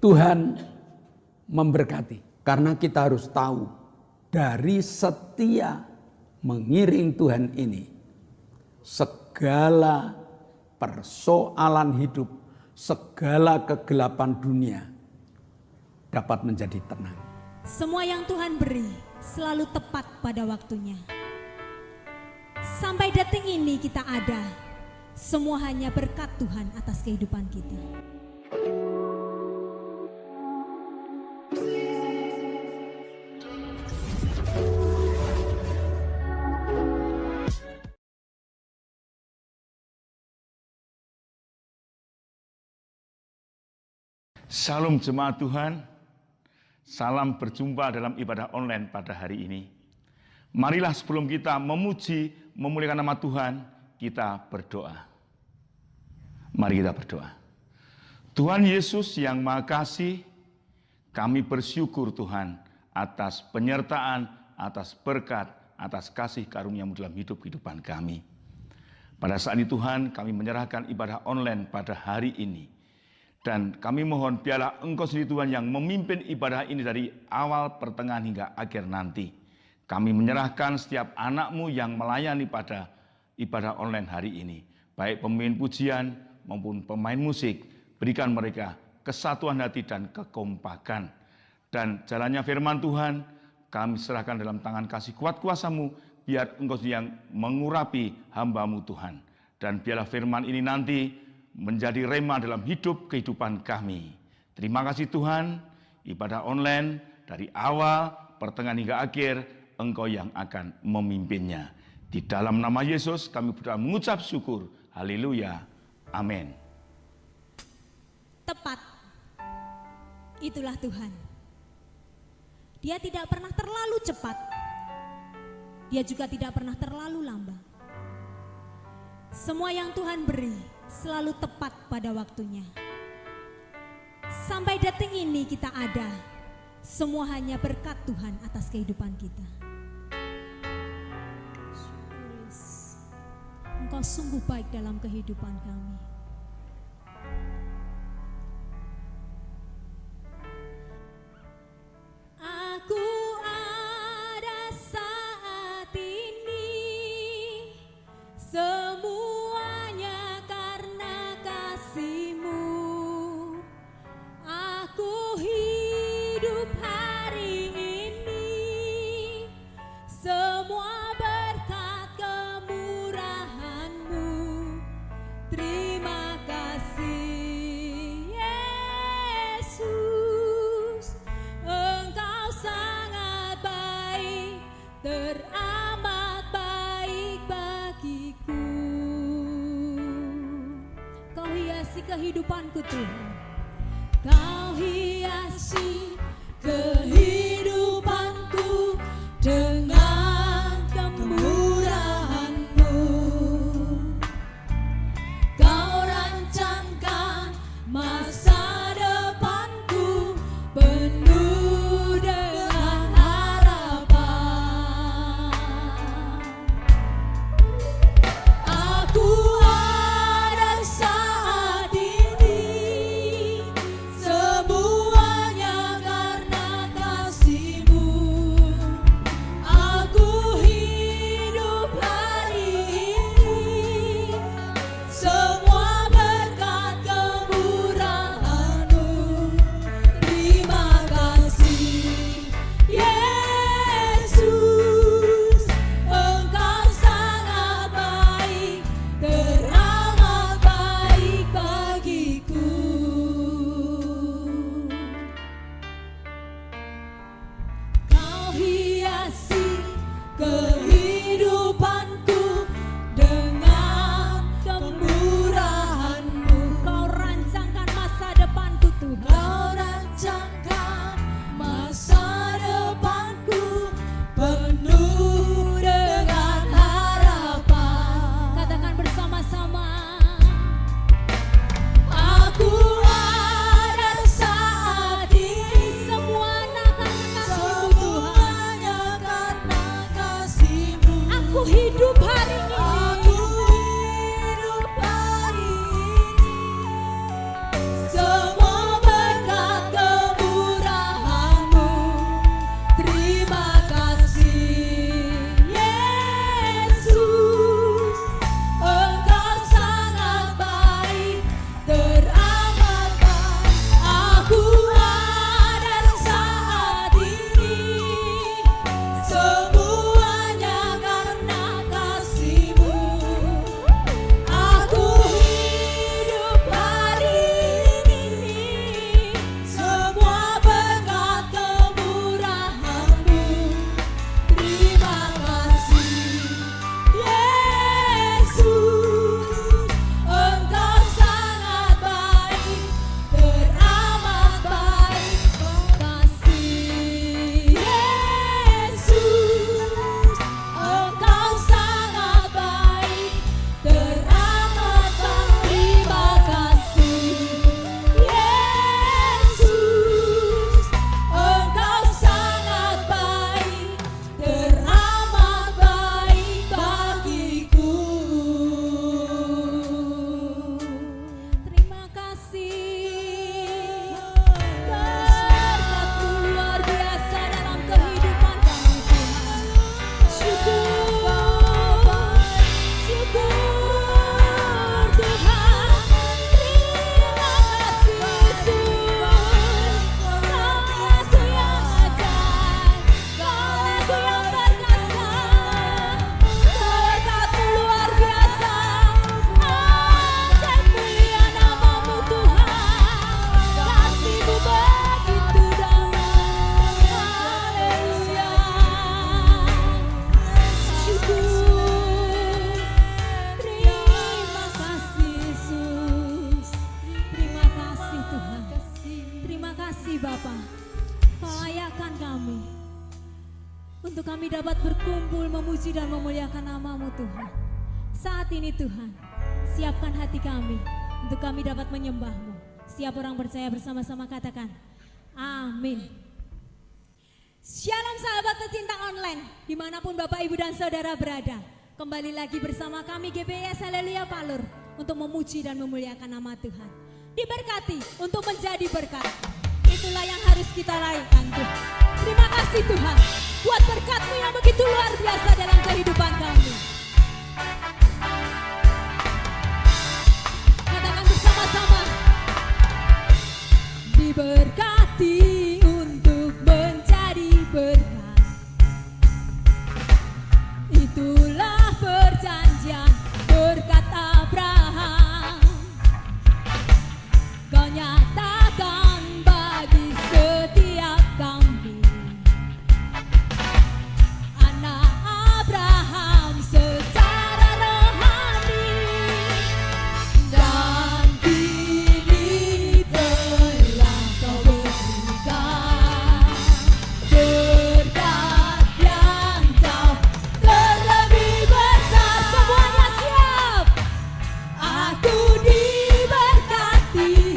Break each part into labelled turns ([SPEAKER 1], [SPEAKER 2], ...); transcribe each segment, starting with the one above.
[SPEAKER 1] Tuhan memberkati. Karena kita harus tahu, dari setia mengiring Tuhan ini, segala persoalan hidup, segala kegelapan dunia dapat menjadi tenang.
[SPEAKER 2] Semua yang Tuhan beri selalu tepat pada waktunya. Sampai detik ini kita ada, semua hanya berkat Tuhan atas kehidupan kita.
[SPEAKER 3] Salam jemaat Tuhan, salam berjumpa dalam ibadah online pada hari ini. Marilah sebelum kita memuji, memuliakan nama Tuhan, kita berdoa. Mari kita berdoa. Tuhan Yesus yang Maha Kasih, kami bersyukur Tuhan atas penyertaan, atas berkat, atas kasih karunia-Mu dalam kehidupan kami. Pada saat ini Tuhan, kami menyerahkan ibadah online pada hari ini. Dan kami mohon biarlah Engkau sendiri Tuhan yang memimpin ibadah ini dari awal, pertengahan hingga akhir nanti. Kami menyerahkan setiap anak-Mu yang melayani pada ibadah online hari ini. Baik pemimpin pujian maupun pemain musik, berikan mereka kesatuan hati dan kekompakan. Dan jalannya firman Tuhan, kami serahkan dalam tangan kasih kuat kuasa-Mu, biar Engkau sendiri yang mengurapi hamba-Mu Tuhan. Dan biarlah firman ini nanti menjadi rema dalam hidup kehidupan kami. Terima kasih Tuhan, ibadah online dari awal, pertengahan hingga akhir, Engkau yang akan memimpinnya. Di dalam nama Yesus kami berdoa mengucap syukur. Haleluya. Amin.
[SPEAKER 2] Tepat. Itulah Tuhan. Dia tidak pernah terlalu cepat. Dia juga tidak pernah terlalu lambat. Semua yang Tuhan beri selalu tepat pada waktunya. Sampai detik ini kita ada, semua hanya berkat Tuhan atas kehidupan kita. Engkau sungguh baik dalam kehidupan kami. Aku ada saat ini, semuanya karena kasih-Mu. Aku hidup hari ini, semua berkat kemurahan-Mu. Terima kasih Yesus, Engkau sangat baik, teramat baik bagiku. Kau hiasi kehidupanku Tuhan, Kau hiasi kehidupanku dengan kemurahan-Mu. Kau rancangkan masa depanku penuh dengan harapan. Aku ada saat ini, semuanya untuk kami dapat berkumpul memuji dan memuliakan nama-Mu Tuhan. Saat ini Tuhan, siapkan hati kami untuk kami dapat menyembah-Mu. Siap orang percaya bersama-sama katakan, amin. Shalom sahabat pecinta online, dimanapun Bapak Ibu dan Saudara berada. Kembali lagi bersama kami GBS Haleluya Palur untuk memuji dan memuliakan nama Tuhan. Diberkati untuk menjadi berkat. Itulah yang harus kita lakukan Tuhan. Terima kasih Tuhan buat berkat-Mu yang begitu luar biasa dalam kehidupan kami. Katakan bersama-sama, diberkati untuk menjadi berkat. Itulah perjanjian berkat Abraham. Kau nyatakan bagi setiap kami, anak Abraham secara rohani. Dan kini telah kau berikan berkat yang jauh terlebih besar. Semuanya siap. Aku diberkati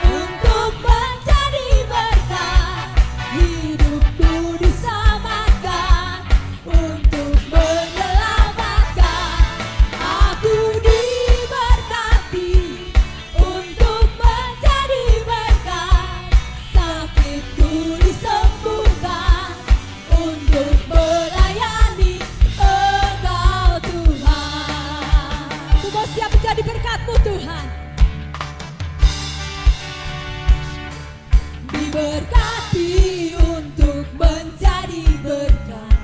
[SPEAKER 2] untuk menjadi berkat. Hidupku diselamatkan untuk menyelamatkan. Aku diberkati untuk menjadi berkat. Sakitku disembuhkan untuk melayani Engkau Tuhan. Aku mau siap menjadi berkat-Mu Tuhan. Diberkati untuk menjadi berkat.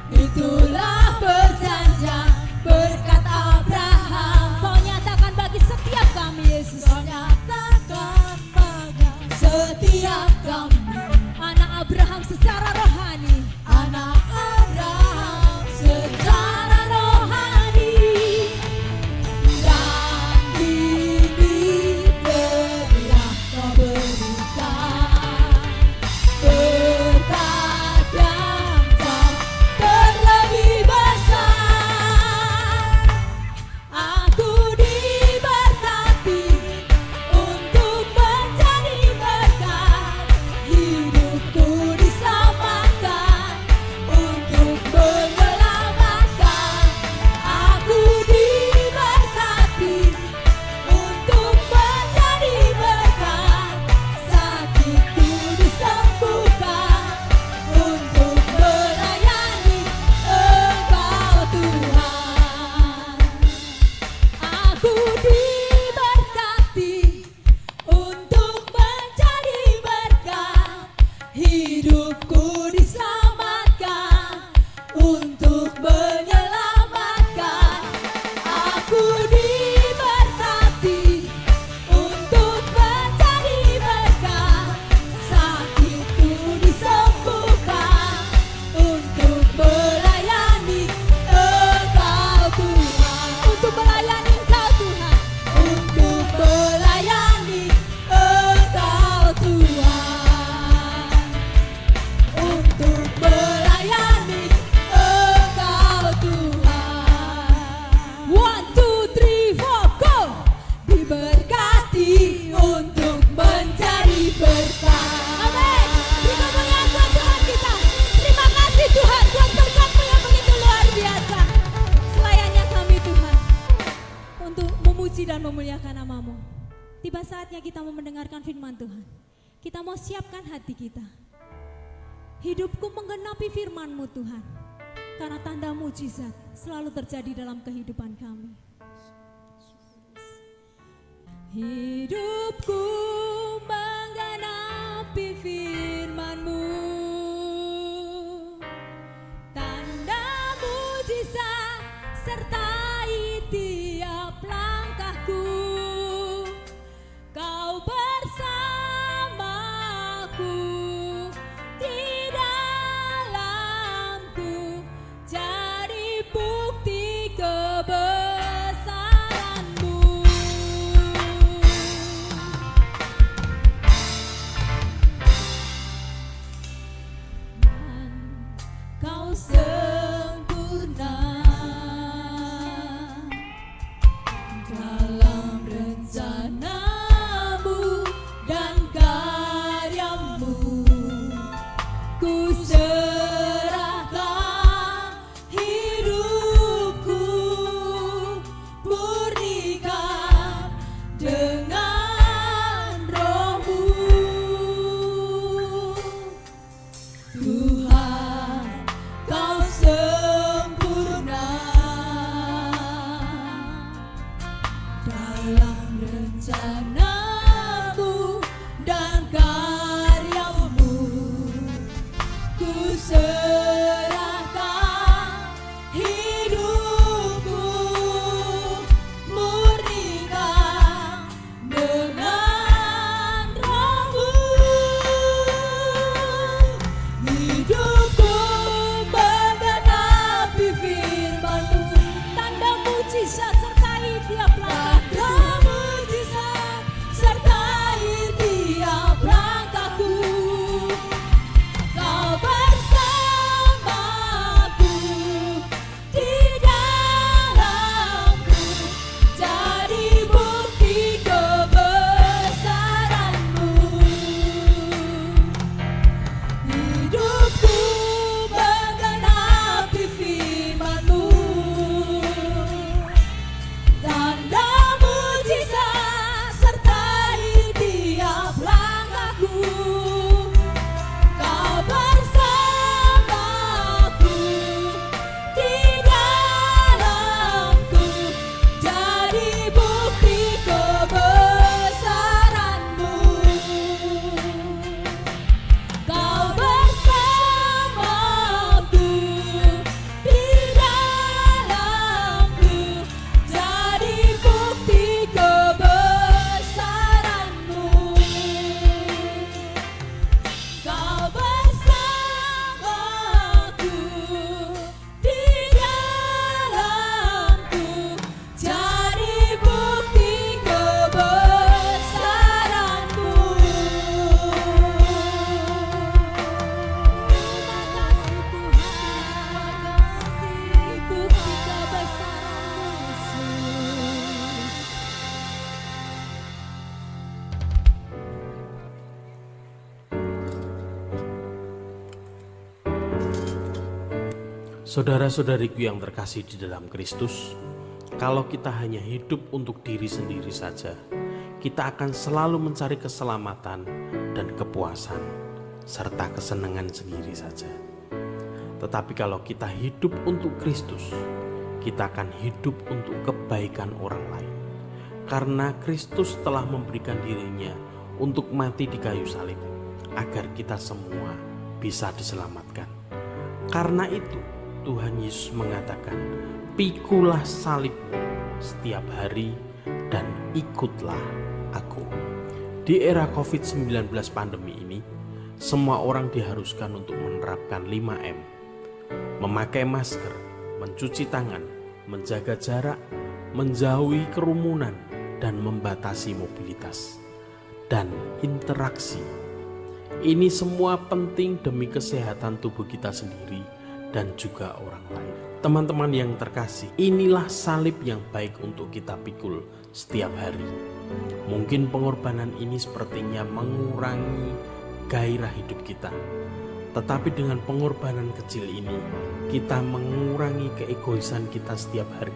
[SPEAKER 2] Itulah perjanjian berkat Abraham. Kau nyatakan bagi setiap kami Yesus. Kau nyatakan bagi setiap kami, anak Abraham secara rohani. Anak Abraham secara rohani. Dan kini telah kau berikan berkat yang jauh terlebih besar. Aku diberkati untuk menjadi berkat. Hidupku diselamatkan untuk menyelamatkan. Aku diberkati untuk menjadi berkat. Sakitku disembuhkan untuk melayani Engkau Tuhan. Aku diberkati untuk menjadi berkat. Hidupku diselamatkan untuk menyelamatkan. Aku diberkati untuk menjadi berkat. Sakitku disembuhkan untuk melayani Engkau Tuhan. Untuk melayani Engkau Tuhan. Untuk melayani Engkau Tuhan. Untuk melayani Engkau Tuhan. 1, 2, 3, 4, go! Diberkati untuk menjadi berkat. Amin. Beri kemuliaan buat Tuhan kita. Terima kasih Tuhan buat berkat-Mu yang begitu luar biasa. Selayaknya kami Tuhan untuk memuji dan memuliakan nama-Mu. Tiba saatnya kita mau mendengarkan firman Tuhan. Kita mau siapkan hati kita. Hidupku menggenapi firman-Mu Tuhan. Karena tanda mujizat selalu terjadi dalam kehidupan kami. Hidupku menggenapi firman-Mu. Tanda mujizat sertai tiap langkahku. Kau bersamaku di dalamku, jadi bukti kebesaran-Mu. sempurna dalam rencanamu dan karyamu. Ku serahkan hidupku, murnikan dengan rohmu. Tuhan, kau sempurna dalam rencanamu dan karyamu. Ku serahkan hidupku, murnikan dengan rohmu. Hidupku menggenapi firman-Mu, tanda mujizat sertai tiap langkah. Mujizat sertai tiap langkahku. Kau bersamaku, di dalamku, jadi bukti kebesaran-Mu. Hidupku menggenapi firman-Mu, tanda mujizat sertai tiap langkahku. Kau bersamaku, di dalamku, jadi bukti kebesaran-Mu. Kau bersamaku, di dalamku, jadi bukti kebesaran-Mu. Kau bersamaku, di dalamku, jadi bukti kebesaran-Mu. Makasih Tuhan, makasih bukti kebesaran-Mu, Yesus.
[SPEAKER 4] Saudara-saudariku yang terkasih di dalam Kristus, kalau kita hanya hidup untuk diri sendiri saja, kita akan selalu mencari keselamatan dan kepuasan, serta kesenangan sendiri saja. Tetapi kalau kita hidup untuk Kristus, kita akan hidup untuk kebaikan orang lain. Karena Kristus telah memberikan dirinya untuk mati di kayu salib, agar kita semua bisa diselamatkan. Karena itu, Tuhan Yesus mengatakan, "Pikulah salibmu setiap hari dan ikutlah aku." Di era COVID-19 pandemi ini, semua orang diharuskan untuk menerapkan 5M. Memakai masker, mencuci tangan, menjaga jarak, menjauhi kerumunan, dan membatasi mobilitas dan interaksi. Ini semua penting demi kesehatan tubuh kita sendiri dan juga orang lain. Teman-teman yang terkasih, inilah salib yang baik untuk kita pikul setiap hari. Mungkin pengorbanan ini sepertinya mengurangi gairah hidup kita. Tetapi dengan pengorbanan kecil ini, kita mengurangi keegoisan kita setiap hari.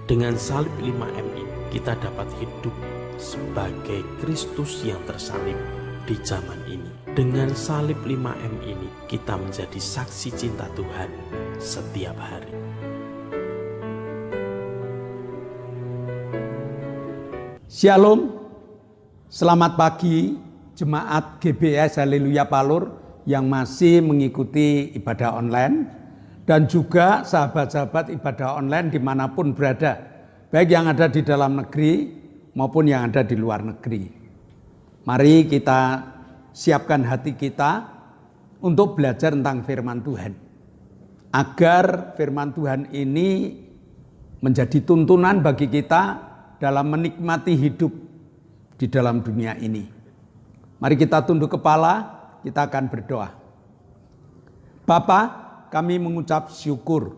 [SPEAKER 4] Dengan salib 5M ini, kita dapat hidup sebagai Kristus yang tersalib di zaman ini. Dengan salib 5M ini, kita menjadi saksi cinta Tuhan setiap hari.
[SPEAKER 1] Shalom, selamat pagi jemaat GBS Haleluya Palur yang masih mengikuti ibadah online, dan juga sahabat-sahabat ibadah online dimanapun berada, baik yang ada di dalam negeri maupun yang ada di luar negeri. Mari kita siapkan hati kita untuk belajar tentang firman Tuhan, agar firman Tuhan ini menjadi tuntunan bagi kita dalam menikmati hidup di dalam dunia ini. Mari kita tunduk kepala, kita akan berdoa. Bapa, kami mengucap syukur.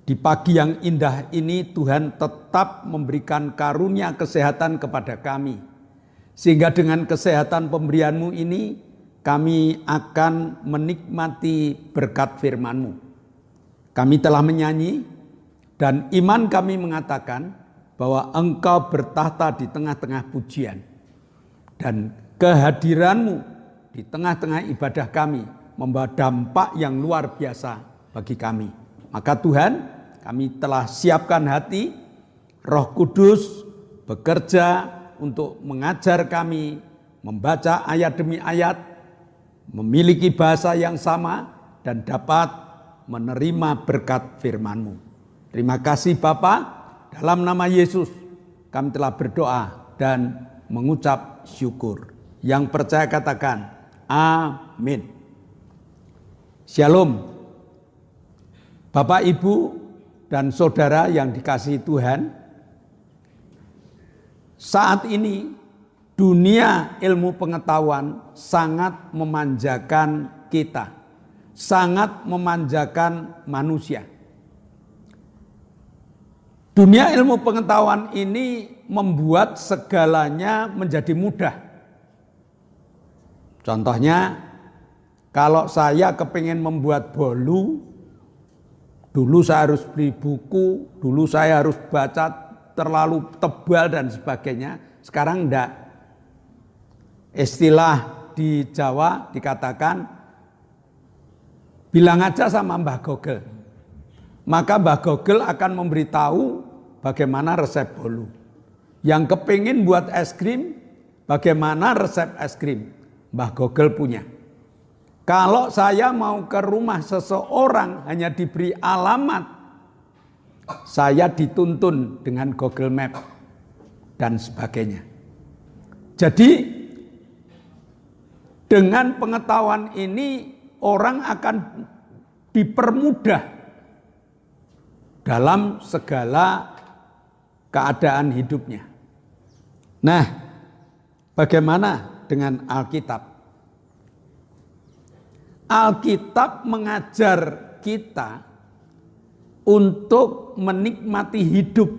[SPEAKER 1] Di pagi yang indah ini Tuhan tetap memberikan karunia kesehatan kepada kami. Sehingga dengan kesehatan pemberian-Mu ini kami akan menikmati berkat firman-Mu. Kami telah menyanyi dan iman kami mengatakan bahwa Engkau bertahta di tengah-tengah pujian. Dan kehadiran-Mu di tengah-tengah ibadah kami membawa dampak yang luar biasa bagi kami. Maka Tuhan, kami telah siapkan hati, Roh Kudus bekerja untuk mengajar kami, membaca ayat demi ayat, memiliki bahasa yang sama, dan dapat menerima berkat firman-Mu. Terima kasih Bapa, dalam nama Yesus kami telah berdoa dan mengucap syukur. Yang percaya katakan, amin. Shalom. Bapak, Ibu, dan saudara yang dikasihi Tuhan, saat ini dunia ilmu pengetahuan sangat memanjakan kita, sangat memanjakan manusia. Dunia ilmu pengetahuan ini membuat segalanya menjadi mudah. Contohnya, kalau saya kepingin membuat bolu, dulu saya harus beli buku, dulu saya harus baca terlalu tebal dan sebagainya. Sekarang enggak. Istilah di Jawa dikatakan, bilang aja sama Mbah Google. Maka Mbah Google akan memberitahu bagaimana resep bolu. Yang kepingin buat es krim, bagaimana resep es krim, Mbah Google punya. Kalau saya mau ke rumah seseorang hanya diberi alamat, saya dituntun dengan Google Map dan sebagainya. Jadi dengan pengetahuan ini orang akan dipermudah dalam segala keadaan hidupnya. Nah, bagaimana dengan Alkitab? Alkitab mengajar kita untuk menikmati hidup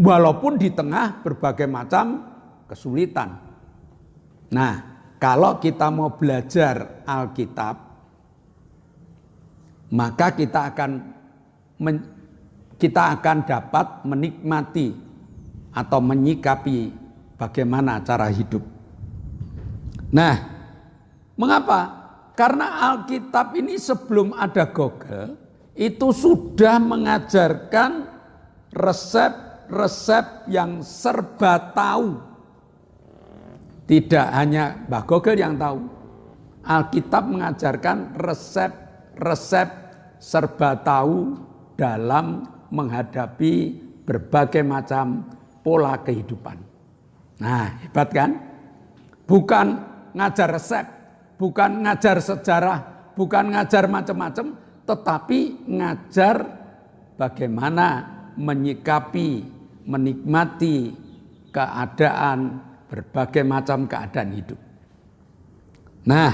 [SPEAKER 1] walaupun di tengah berbagai macam kesulitan. Nah, kalau kita mau belajar Alkitab, maka kita akan dapat menikmati atau menyikapi bagaimana cara hidup. Nah, mengapa? Karena Alkitab ini sebelum ada Google itu sudah mengajarkan resep-resep yang serba tahu. Tidak hanya Mbah Google yang tahu. Alkitab mengajarkan resep-resep serba tahu dalam menghadapi berbagai macam pola kehidupan. Nah, hebat kan? Bukan ngajar resep, bukan ngajar sejarah, bukan ngajar macam-macam, tetapi ngajar bagaimana menyikapi, menikmati keadaan, berbagai macam keadaan hidup. Nah,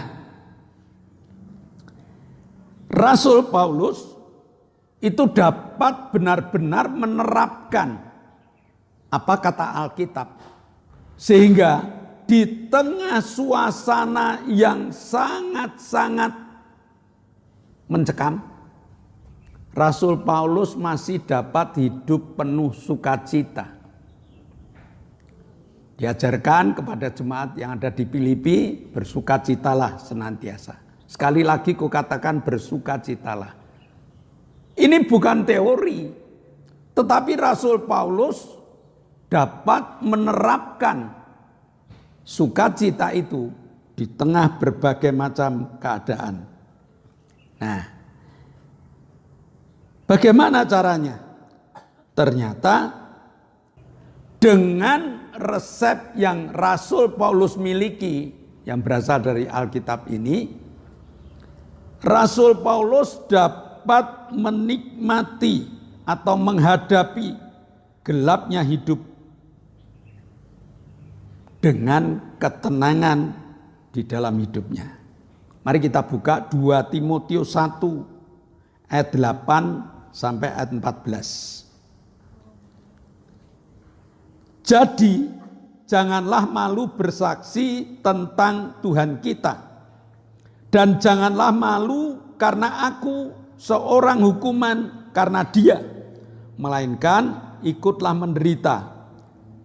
[SPEAKER 1] Rasul Paulus itu dapat benar-benar menerapkan apa kata Alkitab, sehingga di tengah suasana yang sangat-sangat mencekam, Rasul Paulus masih dapat hidup penuh sukacita. Diajarkan kepada jemaat yang ada di Filipi, bersukacitalah senantiasa. Sekali lagi kukatakan bersukacitalah. Ini bukan teori, tetapi Rasul Paulus dapat menerapkan sukacita itu di tengah berbagai macam keadaan. Nah, bagaimana caranya? Ternyata dengan resep yang Rasul Paulus miliki, yang berasal dari Alkitab ini, Rasul Paulus dapat menikmati atau menghadapi gelapnya hidup dengan ketenangan di dalam hidupnya. Mari kita buka 2 Timotius 1 ayat 8 sampai ayat 14. Jadi janganlah malu bersaksi tentang Tuhan kita. Dan janganlah malu karena aku seorang hukuman karena dia. Melainkan ikutlah menderita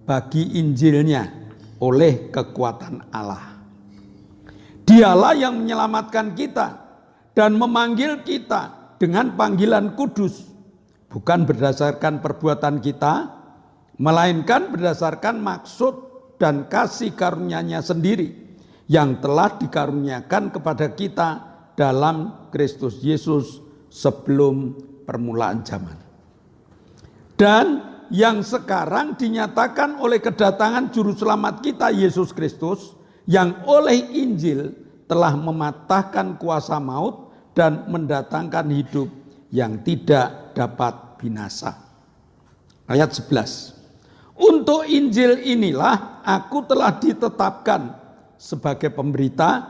[SPEAKER 1] bagi Injilnya oleh kekuatan Allah. Dialah yang menyelamatkan kita dan memanggil kita dengan panggilan kudus. Bukan berdasarkan perbuatan kita, melainkan berdasarkan maksud dan kasih karunia-Nya sendiri yang telah dikaruniakan kepada kita dalam Kristus Yesus sebelum permulaan zaman. Dan yang sekarang dinyatakan oleh kedatangan juru selamat kita Yesus Kristus yang oleh Injil telah mematahkan kuasa maut dan mendatangkan hidup yang tidak dapat binasa. Ayat 11. Untuk Injil inilah aku telah ditetapkan sebagai pemberita,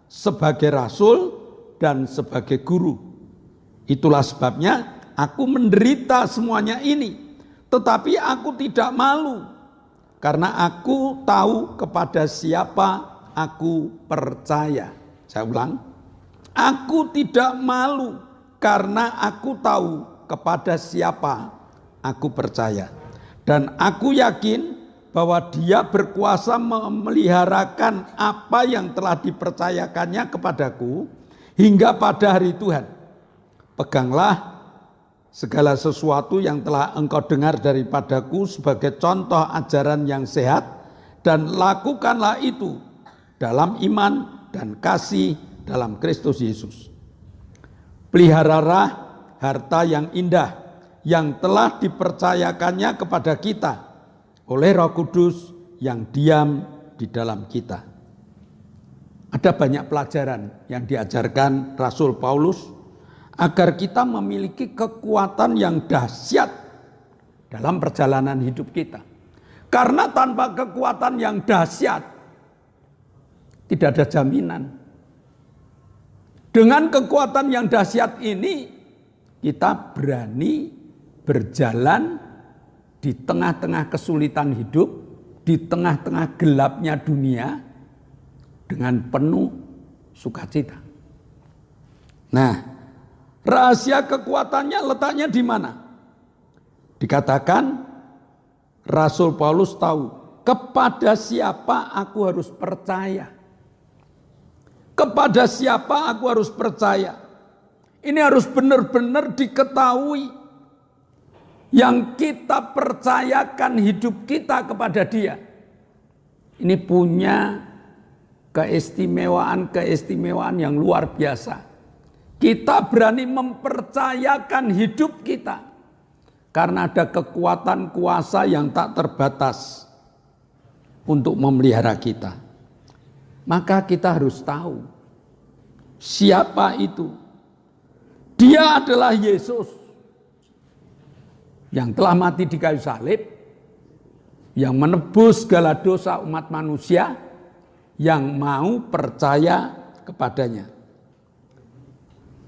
[SPEAKER 1] sebagai rasul, dan sebagai guru. Itulah sebabnya aku menderita semuanya ini. Tetapi aku tidak malu, karena aku tahu kepada siapa aku percaya. Saya ulang, aku tidak malu karena aku tahu kepada siapa aku percaya. Dan aku yakin bahwa Dia berkuasa memeliharakan apa yang telah dipercayakannya kepadaku hingga pada hari Tuhan. Peganglah segala sesuatu yang telah engkau dengar daripadaku sebagai contoh ajaran yang sehat, dan lakukanlah itu dalam iman dan kasih dalam Kristus Yesus. Peliharalah harta yang indah yang telah dipercayakannya kepada kita oleh Roh Kudus yang diam di dalam kita. Ada banyak pelajaran yang diajarkan Rasul Paulus agar kita memiliki kekuatan yang dahsyat dalam perjalanan hidup kita. Karena tanpa kekuatan yang dahsyat tidak ada jaminan. Dengan kekuatan yang dahsyat ini kita berani berjalan di tengah-tengah kesulitan hidup, di tengah-tengah gelapnya dunia dengan penuh sukacita. Nah, rahasia kekuatannya letaknya di mana? Dikatakan Rasul Paulus tahu kepada siapa aku harus percaya. Kepada siapa aku harus percaya. Ini harus benar-benar diketahui. Yang kita percayakan hidup kita kepada Dia. Ini punya keistimewaan yang luar biasa. Kita berani mempercayakan hidup kita. Karena ada kekuatan kuasa yang tak terbatas untuk memelihara kita. Maka kita harus tahu siapa itu. Dia adalah Yesus yang telah mati di kayu salib, yang menebus segala dosa umat manusia, yang mau percaya kepadanya.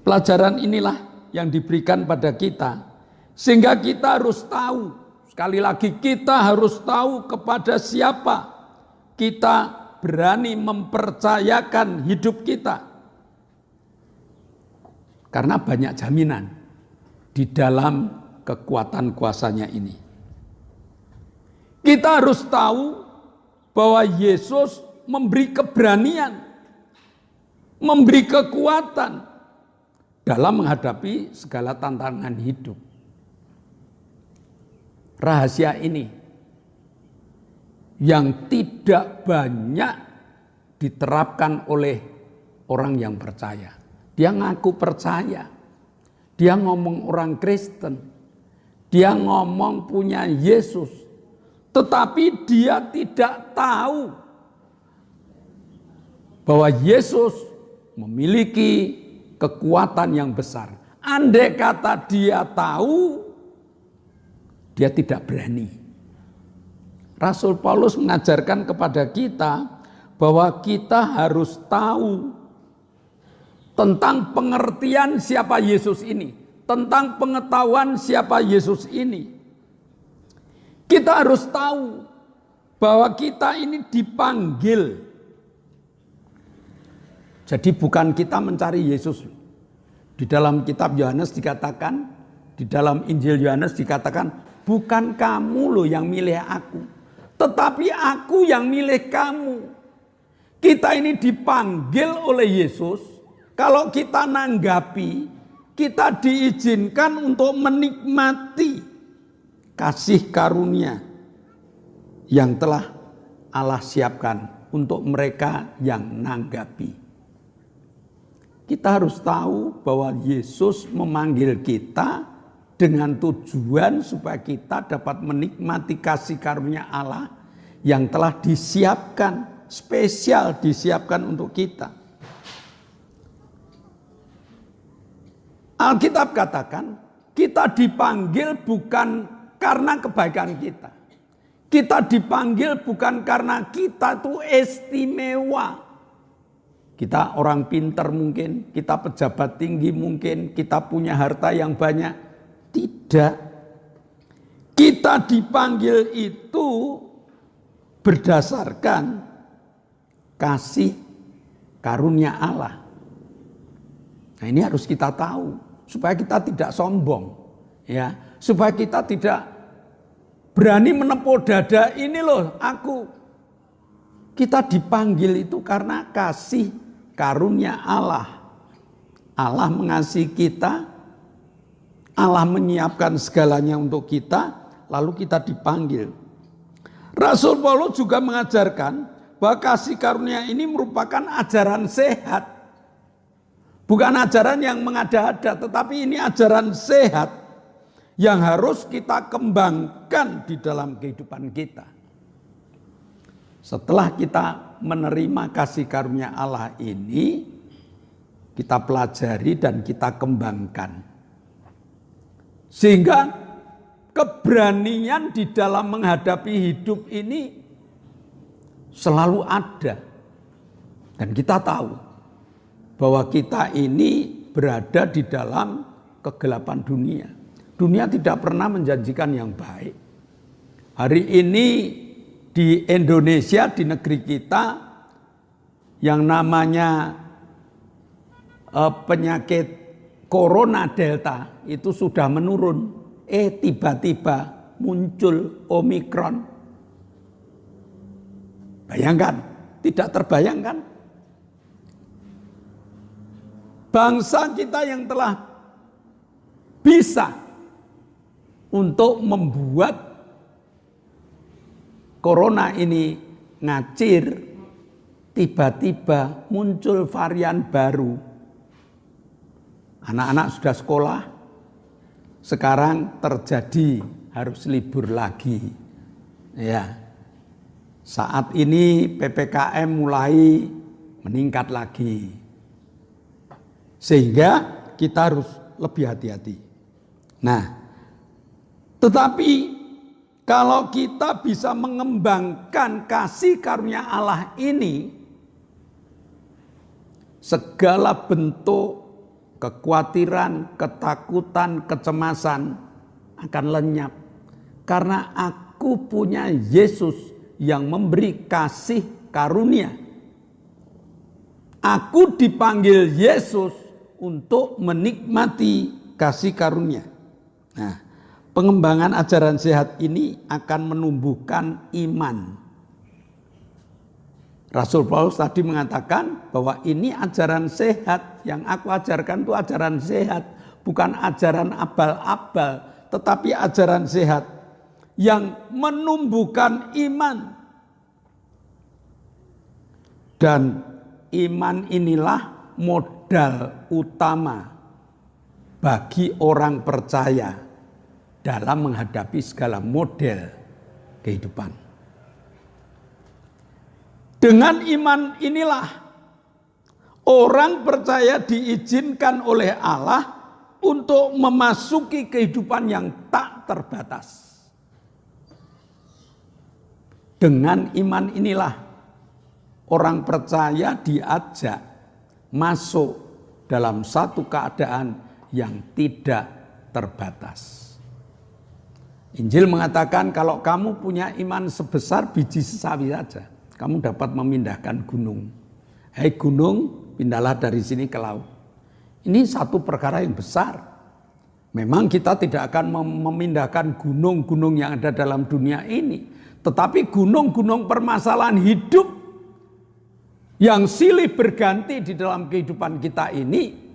[SPEAKER 1] Pelajaran inilah yang diberikan pada kita, sehingga kita harus tahu, sekali lagi kita harus tahu kepada siapa kita berani mempercayakan hidup kita. Karena banyak jaminan di dalam kekuatan kuasanya ini. Kita harus tahu bahwa Yesus memberi keberanian, memberi kekuatan dalam menghadapi segala tantangan hidup. Rahasia ini yang tidak banyak diterapkan oleh orang yang percaya. Dia ngaku percaya, dia ngomong orang Kristen, dia ngomong punya Yesus, tetapi dia tidak tahu bahwa Yesus memiliki kekuatan yang besar. Andai kata dia tahu, dia tidak berani. Rasul Paulus mengajarkan kepada kita bahwa kita harus tahu tentang pengertian siapa Yesus ini, tentang pengetahuan siapa Yesus ini. Kita harus tahu bahwa kita ini dipanggil. Jadi bukan kita mencari Yesus. Di dalam kitab Yohanes dikatakan, di dalam Injil Yohanes dikatakan, bukan kamu loh yang milih aku, tetapi aku yang milih kamu. Kita ini dipanggil oleh Yesus. Kalau kita nanggapi, kita diizinkan untuk menikmati kasih karunia yang telah Allah siapkan untuk mereka yang nanggapi. Kita harus tahu bahwa Yesus memanggil kita dengan tujuan supaya kita dapat menikmati kasih karunia Allah yang telah disiapkan, spesial disiapkan untuk kita. Alkitab katakan, kita dipanggil bukan karena kebaikan kita. Kita dipanggil bukan karena kita tuh istimewa. Kita orang pintar mungkin, kita pejabat tinggi mungkin, kita punya harta yang banyak. Tidak. Kita dipanggil itu berdasarkan kasih karunia Allah. Nah, ini harus kita tahu supaya kita tidak sombong, ya, supaya kita tidak berani menepuk dada, ini loh aku. Kita dipanggil itu karena kasih karunia Allah. Allah mengasihi kita, Allah menyiapkan segalanya untuk kita, lalu kita dipanggil. Rasul Paulus juga mengajarkan bahwa kasih karunia ini merupakan ajaran sehat. Bukan ajaran yang mengada-ada, tetapi ini ajaran sehat yang harus kita kembangkan di dalam kehidupan kita. Setelah kita menerima kasih karunia Allah ini, kita pelajari dan kita kembangkan. Sehingga keberanian di dalam menghadapi hidup ini selalu ada. Dan kita tahu bahwa kita ini berada di dalam kegelapan dunia. Dunia tidak pernah menjanjikan yang baik. Hari ini di Indonesia, di negeri kita, yang namanya penyakit Corona Delta itu sudah menurun. Tiba-tiba muncul Omikron. Bayangkan, tidak terbayangkan. Bangsa kita yang telah bisa untuk membuat corona ini ngacir, tiba-tiba muncul varian baru. Anak-anak sudah sekolah, sekarang terjadi harus libur lagi. Ya, saat ini PPKM mulai meningkat lagi. Sehingga kita harus lebih hati-hati. Nah, tetapi kalau kita bisa mengembangkan kasih karunia Allah ini, segala bentuk kekhawatiran, ketakutan, kecemasan akan lenyap. Karena aku punya Yesus yang memberi kasih karunia. Aku dipanggil Yesus untuk menikmati kasih karunia. Nah, pengembangan ajaran sehat ini akan menumbuhkan iman. Rasul Paulus tadi mengatakan bahwa ini ajaran sehat, yang aku ajarkan itu ajaran sehat, bukan ajaran abal-abal, tetapi ajaran sehat yang menumbuhkan iman. Dan iman inilah modal utama bagi orang percaya dalam menghadapi segala model kehidupan. Dengan iman inilah orang percaya diizinkan oleh Allah untuk memasuki kehidupan yang tak terbatas. Dengan iman inilah orang percaya diajak masuk dalam satu keadaan yang tidak terbatas. Injil mengatakan kalau kamu punya iman sebesar biji sesawi saja, kamu dapat memindahkan gunung. Hei gunung, pindahlah dari sini ke laut. Ini satu perkara yang besar. Memang kita tidak akan memindahkan gunung-gunung yang ada dalam dunia ini. Tetapi gunung-gunung permasalahan hidup yang silih berganti di dalam kehidupan kita ini,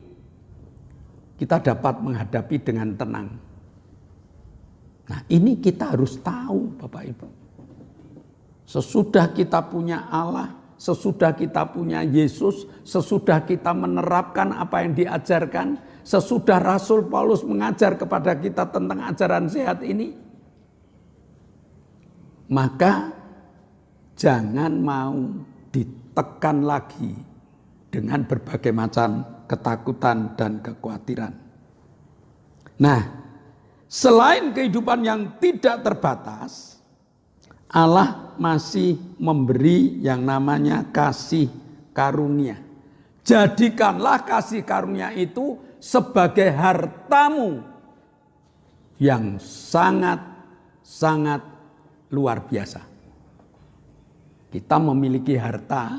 [SPEAKER 1] kita dapat menghadapi dengan tenang. Nah, ini kita harus tahu, Bapak Ibu. Sesudah kita punya Allah, sesudah kita punya Yesus, sesudah kita menerapkan apa yang diajarkan, sesudah Rasul Paulus mengajar kepada kita tentang ajaran sehat ini, maka jangan mau ditekan lagi dengan berbagai macam ketakutan dan kekhawatiran. Nah, selain kehidupan yang tidak terbatas, Allah masih memberi yang namanya kasih karunia. Jadikanlah kasih karunia itu sebagai hartamu yang sangat luar biasa. Kita memiliki harta,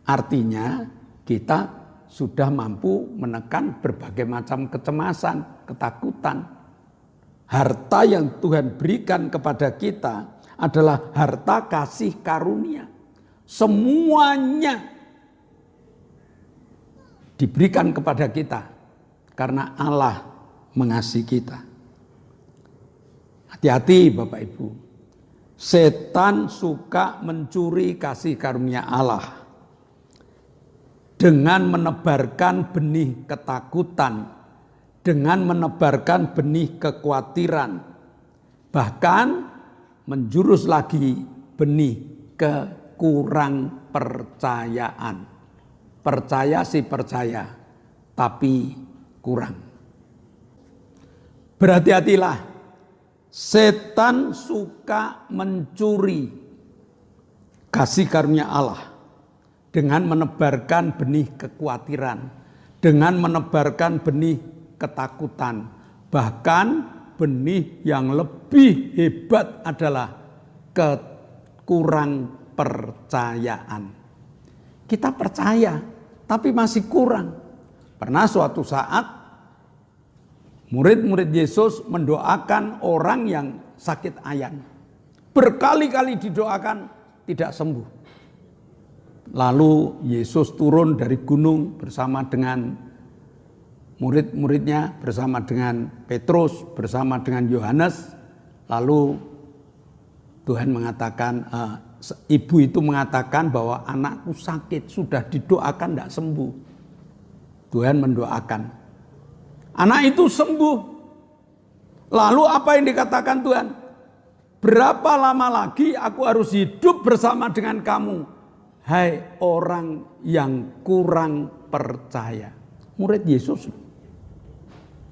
[SPEAKER 1] artinya kita sudah mampu menekan berbagai macam kecemasan, ketakutan. Harta yang Tuhan berikan kepada kita adalah harta kasih karunia. Semuanya diberikan kepada kita karena Allah mengasihi kita. Hati-hati Bapak Ibu. Setan suka mencuri kasih karunia Allah dengan menebarkan benih ketakutan, dengan menebarkan benih kekhawatiran, bahkan menjurus lagi benih kekurang percayaan. Percaya sih percaya, tapi kurang. Berhati-hatilah, setan suka mencuri kasih karunia Allah dengan menebarkan benih kekhawatiran, dengan menebarkan benih ketakutan, bahkan benih yang lebih hebat adalah kekurang percayaan. Kita percaya, tapi masih kurang. Pernah suatu saat murid-murid Yesus mendoakan orang yang sakit ayan. Berkali-kali didoakan, tidak sembuh. Lalu Yesus turun dari gunung bersama dengan murid-muridnya, bersama dengan Petrus, bersama dengan Yohanes. Lalu Tuhan mengatakan, ibu itu mengatakan bahwa anakku sakit, sudah didoakan tidak sembuh. Tuhan mendoakan. Anak itu sembuh. Lalu apa yang dikatakan Tuhan? Berapa lama lagi aku harus hidup bersama dengan kamu? Hai orang yang kurang percaya. Murid Yesus.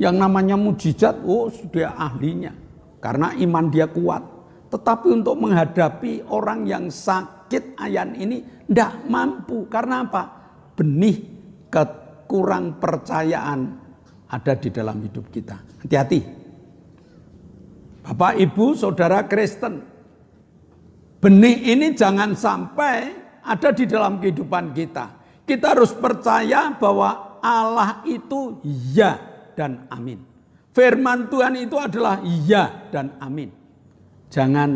[SPEAKER 1] Yang namanya mujizat, sudah ahlinya. Karena iman dia kuat. Tetapi untuk menghadapi orang yang sakit ayan ini tidak mampu. Karena apa? Benih kekurang percayaan ada di dalam hidup kita. Hati-hati. Bapak, Ibu, Saudara Kristen. Benih ini jangan sampai ada di dalam kehidupan kita. Kita harus percaya bahwa Allah itu ya dan amin. Firman Tuhan itu adalah ya dan amin. Jangan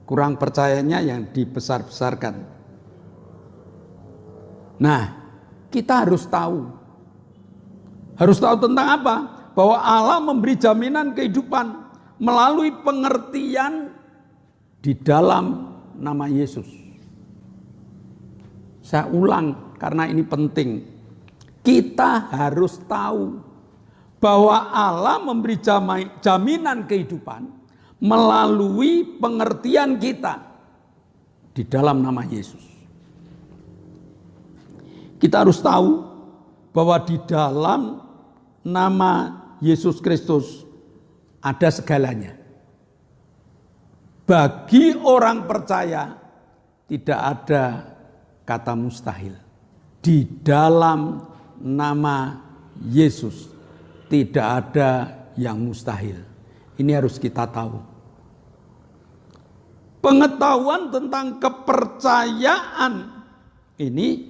[SPEAKER 1] kurang percayanya yang dibesar-besarkan. Nah, kita harus tahu. Harus tahu tentang apa? Bahwa Allah memberi jaminan kehidupan melalui pengertian di dalam nama Yesus. Saya ulang karena ini penting. Kita harus tahu bahwa Allah memberi jaminan kehidupan melalui pengertian kita di dalam nama Yesus. Kita harus tahu bahwa di dalam nama Yesus Kristus ada segalanya. Bagi orang percaya tidak ada kata mustahil. Di dalam nama Yesus tidak ada yang mustahil. Ini harus kita tahu. Pengetahuan tentang kepercayaan ini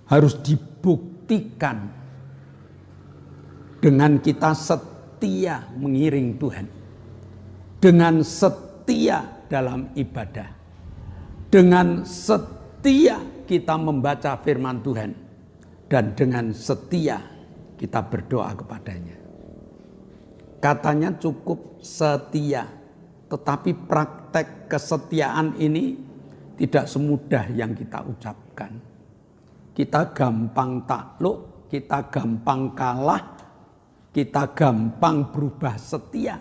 [SPEAKER 1] harus dibuktikan dengan kita setia mengiring Tuhan, dengan setia dalam ibadah, dengan setia kita membaca firman Tuhan, dan dengan setia kita berdoa kepadanya. Katanya cukup setia, tetapi praktek kesetiaan ini tidak semudah yang kita ucapkan. Kita gampang takluk, kita gampang kalah, kita gampang berubah setia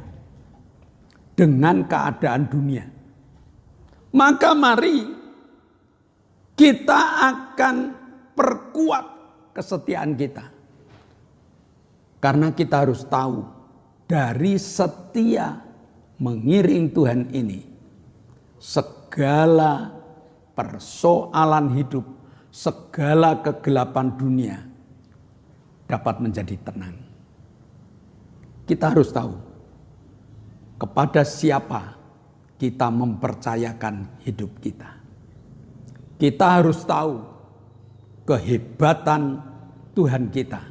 [SPEAKER 1] dengan keadaan dunia. Maka mari kita akan perkuat kesetiaan kita. Karena kita harus tahu dari setia mengiring Tuhan ini, segala persoalan hidup, segala kegelapan dunia dapat menjadi tenang. Kita harus tahu kepada siapa kita mempercayakan hidup kita. Kita harus tahu kehebatan Tuhan kita,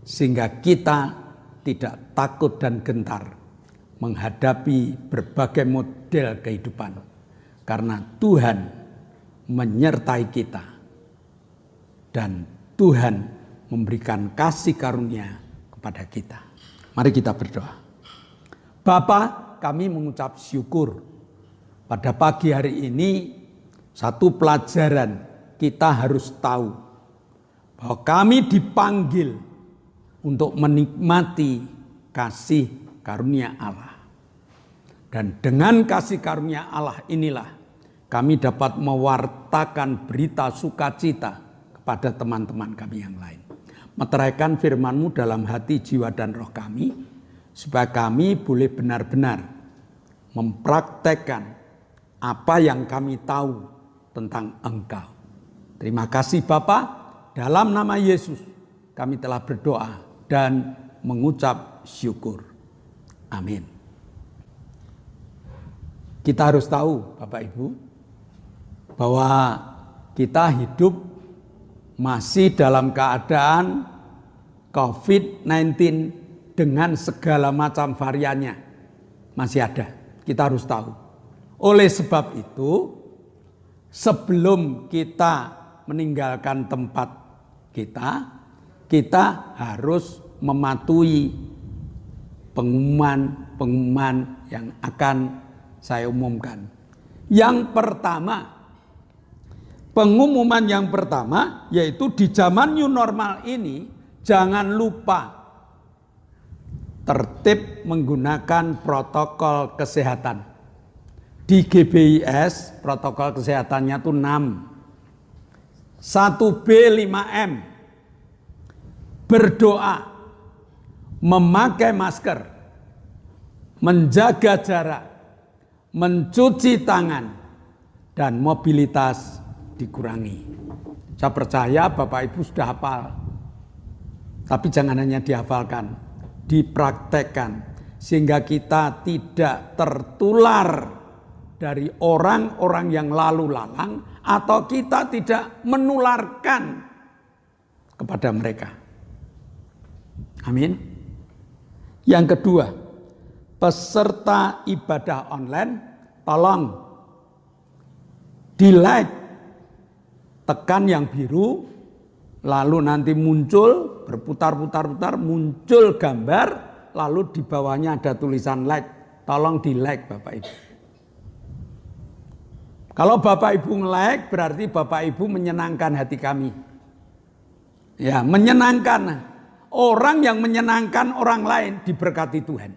[SPEAKER 1] sehingga kita tidak takut dan gentar menghadapi berbagai model kehidupan, karena Tuhan menyertai kita dan Tuhan memberikan kasih karunia kepada kita. Mari kita berdoa. Bapa, kami mengucap syukur pada pagi hari ini. Satu pelajaran kita harus tahu bahwa kami dipanggil untuk menikmati kasih karunia Allah. Dan dengan kasih karunia Allah inilah kami dapat mewartakan berita sukacita kepada teman-teman kami yang lain. Meteraikan firman-Mu dalam hati, jiwa, dan roh kami, supaya kami boleh benar-benar mempraktekkan apa yang kami tahu tentang Engkau. Terima kasih Bapa, dalam nama Yesus kami telah berdoa dan mengucap syukur. Amin. Kita harus tahu Bapak Ibu, bahwa kita hidup masih dalam keadaan COVID-19 dengan segala macam variannya. Masih ada, kita harus tahu. Oleh sebab itu, sebelum kita meninggalkan tempat kita harus mematuhi pengumuman yang akan saya umumkan. Yang pertama, pengumuman yang pertama yaitu di zaman new normal ini jangan lupa tertib menggunakan protokol kesehatan. Di GBIS protokol kesehatannya itu 6. 1B 5M. Berdoa, memakai masker, menjaga jarak, mencuci tangan, dan mobilitas dikurangi. Saya percaya Bapak Ibu sudah hafal. Tapi jangan hanya dihafalkan, dipraktekkan. Sehingga kita tidak tertular dari orang-orang yang lalu lalang, atau kita tidak menularkan kepada mereka. Amin. Yang kedua, peserta ibadah online, tolong di like, tekan yang biru, lalu nanti muncul, berputar-putar-putar, muncul gambar, lalu di bawahnya ada tulisan like. Tolong di like Bapak Ibu. Kalau Bapak Ibu nge-like, berarti Bapak Ibu menyenangkan hati kami. Ya, menyenangkan. Orang yang menyenangkan orang lain diberkati Tuhan.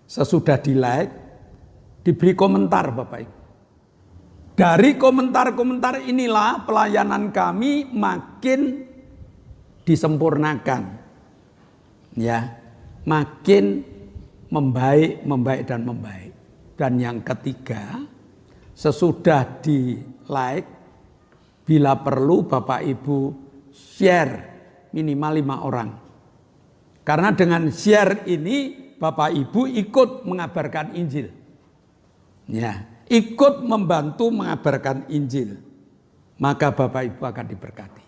[SPEAKER 1] Sesudah di like, diberi komentar Bapak Ibu. Dari komentar-komentar inilah pelayanan kami makin disempurnakan. Ya, makin membaik dan membaik. Dan yang ketiga, sesudah di like, bila perlu Bapak Ibu share minimal 5 orang. Karena dengan share ini Bapak Ibu ikut mengabarkan Injil. Ya, ikut membantu mengabarkan Injil. Maka Bapak Ibu akan diberkati.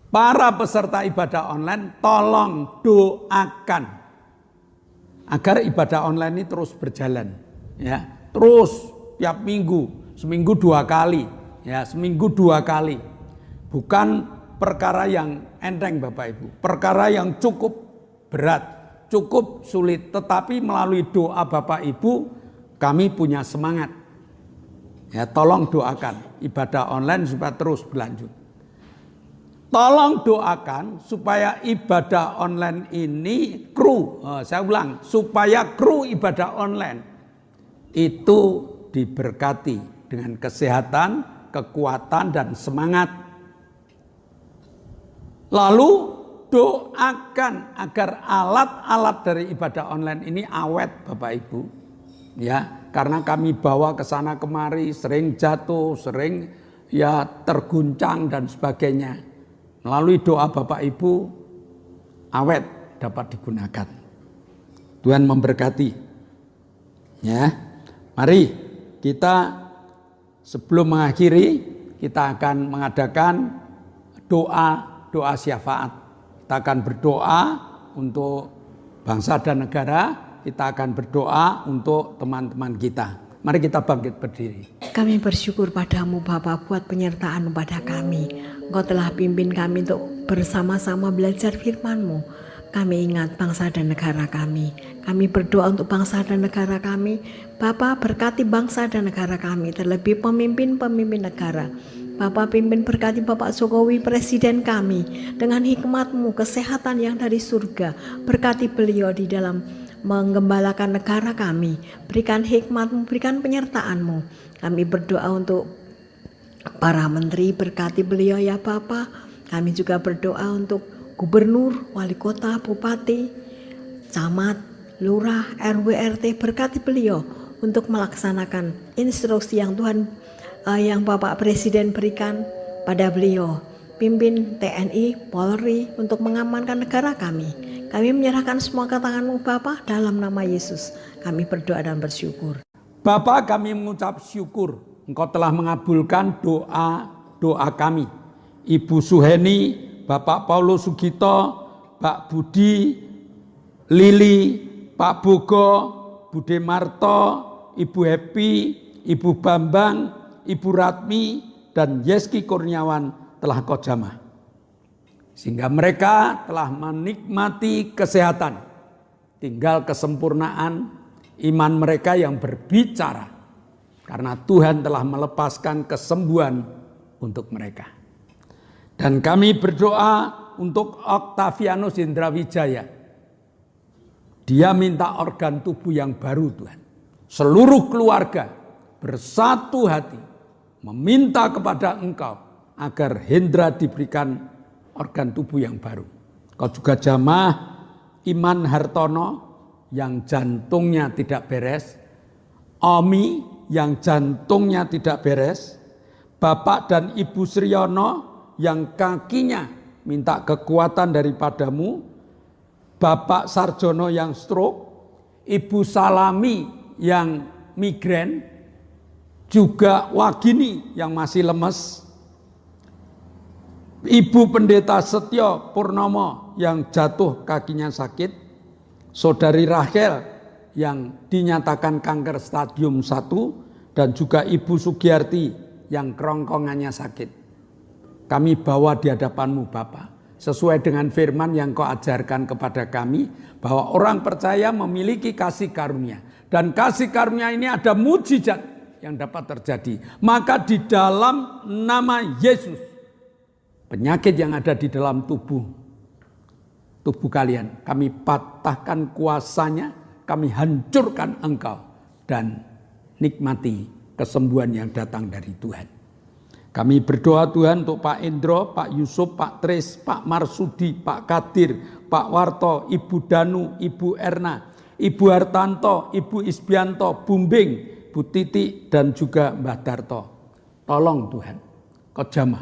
[SPEAKER 1] Para peserta ibadah online tolong doakan agar ibadah online ini terus berjalan. Ya, terus tiap minggu, seminggu 2 kali. Ya, seminggu 2 kali. Bukan perkara yang enteng Bapak Ibu, perkara yang cukup berat, cukup sulit, tetapi melalui doa Bapak Ibu kami punya semangat. Ya, tolong doakan ibadah online supaya terus berlanjut. Tolong doakan supaya ibadah online ini saya ulang, supaya kru ibadah online itu diberkati dengan kesehatan, kekuatan dan semangat. Lalu doakan agar alat-alat dari ibadah online ini awet Bapak Ibu. Ya, karena kami bawa ke sana kemari sering jatuh, sering ya terguncang dan sebagainya. Melalui doa Bapak Ibu awet dapat digunakan. Tuhan memberkati. Ya. Mari kita sebelum mengakhiri kita akan mengadakan doa syafaat. Kita akan berdoa untuk bangsa dan negara, kita akan berdoa untuk teman-teman kita. Mari kita bangkit berdiri.
[SPEAKER 5] Kami bersyukur padamu Bapa buat penyertaan pada kami. Engkau telah pimpin kami untuk bersama-sama belajar firman-Mu. Kami ingat bangsa dan negara kami. Kami berdoa untuk bangsa dan negara kami. Bapa berkati bangsa dan negara kami, terlebih pemimpin-pemimpin negara. Bapa pimpin berkati Bapak Jokowi Presiden kami dengan hikmat-Mu, kesehatan yang dari surga. Berkati beliau di dalam menggembalakan negara kami. Berikan hikmat-Mu, berikan penyertaan-Mu. Kami berdoa untuk para menteri, berkati beliau ya Bapa. Kami juga berdoa untuk gubernur, wali kota, bupati, camat, lurah, RW, RT, berkati beliau untuk melaksanakan instruksi yang yang Bapak Presiden berikan pada beliau. Pimpin TNI, Polri untuk mengamankan negara kami. Kami menyerahkan semua ke tangan-Mu Bapa dalam nama Yesus. Kami berdoa dan bersyukur.
[SPEAKER 1] Bapa, kami mengucap syukur Engkau telah mengabulkan doa kami. Ibu Suheni, Bapak Paulus Sugito, Pak Budi, Lili, Pak Bogo, Bude Marto, Ibu Happy, Ibu Bambang, Ibu Ratmi, dan Yeski Kurniawan telah Kau jamah. Sehingga mereka telah menikmati kesehatan. Tinggal kesempurnaan iman mereka yang berbicara. Karena Tuhan telah melepaskan kesembuhan untuk mereka. Dan kami berdoa untuk Octavianus Indrawijaya. Dia minta organ tubuh yang baru Tuhan. Seluruh keluarga bersatu hati meminta kepada Engkau agar Hendra diberikan organ tubuh yang baru. Kau juga jamah Iman Hartono yang jantungnya tidak beres, Omi yang jantungnya tidak beres, Bapak dan Ibu Sriono yang kakinya minta kekuatan daripadamu, Bapak Sarjono yang stroke, Ibu Salami yang migrain, juga Wagini yang masih lemes, Ibu Pendeta Setyo Purnomo yang jatuh kakinya sakit, Saudari Rachel yang dinyatakan kanker stadium 1, dan juga Ibu Sugiyarti yang kerongkongannya sakit. Kami bawa di hadapan-Mu Bapa, sesuai dengan firman yang Kau ajarkan kepada kami, bahwa orang percaya memiliki kasih karunia. Dan kasih karunia ini ada mujizat yang dapat terjadi. Maka di dalam nama Yesus, penyakit yang ada di dalam tubuh kalian, kami patahkan kuasanya, kami hancurkan engkau, dan nikmati kesembuhan yang datang dari Tuhan. Kami berdoa Tuhan untuk Pak Indro, Pak Yusuf, Pak Tris, Pak Marsudi, Pak Kadir, Pak Warto, Ibu Danu, Ibu Erna, Ibu Hartanto, Ibu Isbianto, Bumbing, Bu Titi, dan juga Mbah Darto. Tolong Tuhan, Kau jamah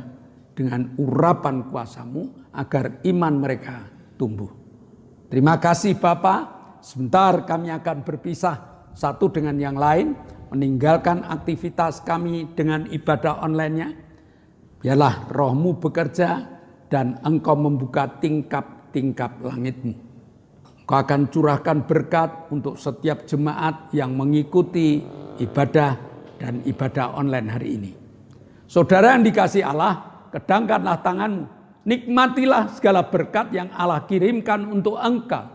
[SPEAKER 1] dengan urapan kuasa-Mu agar iman mereka tumbuh. Terima kasih Bapa. Sebentar kami akan berpisah satu dengan yang lain, meninggalkan aktivitas kami dengan ibadah online-nya. Biarlah Roh-Mu bekerja dan Engkau membuka tingkap-tingkap langit-Mu. Engkau akan curahkan berkat untuk setiap jemaat yang mengikuti ibadah dan ibadah online hari ini. Saudara yang dikasihi Allah, kedangkanlah tanganmu, nikmatilah segala berkat yang Allah kirimkan untuk engkau.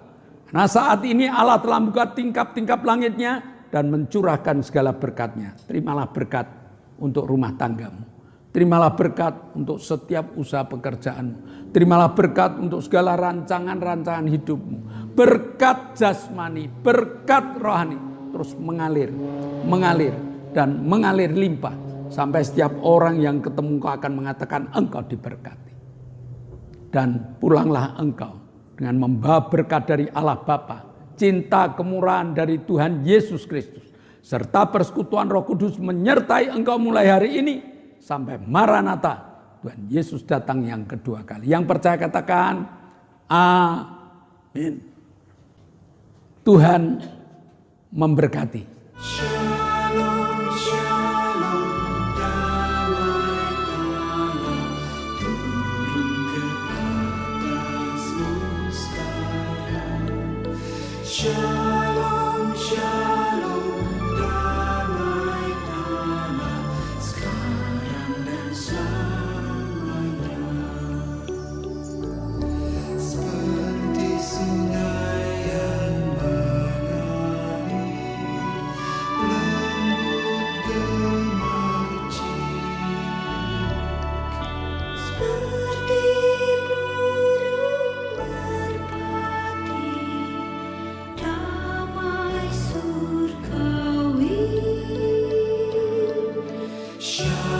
[SPEAKER 1] Nah saat ini Allah telah membuka tingkap-tingkap langitnya dan mencurahkan segala berkatnya. Terimalah berkat untuk rumah tanggamu. Terimalah berkat untuk setiap usaha pekerjaanmu. Terimalah berkat untuk segala rancangan-rancangan hidupmu. Berkat jasmani, berkat rohani terus mengalir dan mengalir limpah. Sampai setiap orang yang ketemu engkau akan mengatakan engkau diberkati. Dan pulanglah engkau dengan membawa berkat dari Allah Bapa, cinta kemurahan dari Tuhan Yesus Kristus, serta persekutuan Roh Kudus menyertai engkau mulai hari ini sampai Maranatha, Tuhan Yesus datang yang kedua kali. Yang percaya katakan amin. Tuhan memberkati.
[SPEAKER 6] Shalom, shalom, damai Allah turun ke atasmu sekarang. Shalom, shalom, damai Allah sekarang dan selamanya. Seperti sungai yang mengalir, lembut gemercik. Seperti burung merpati, damai surgawi. Shalom.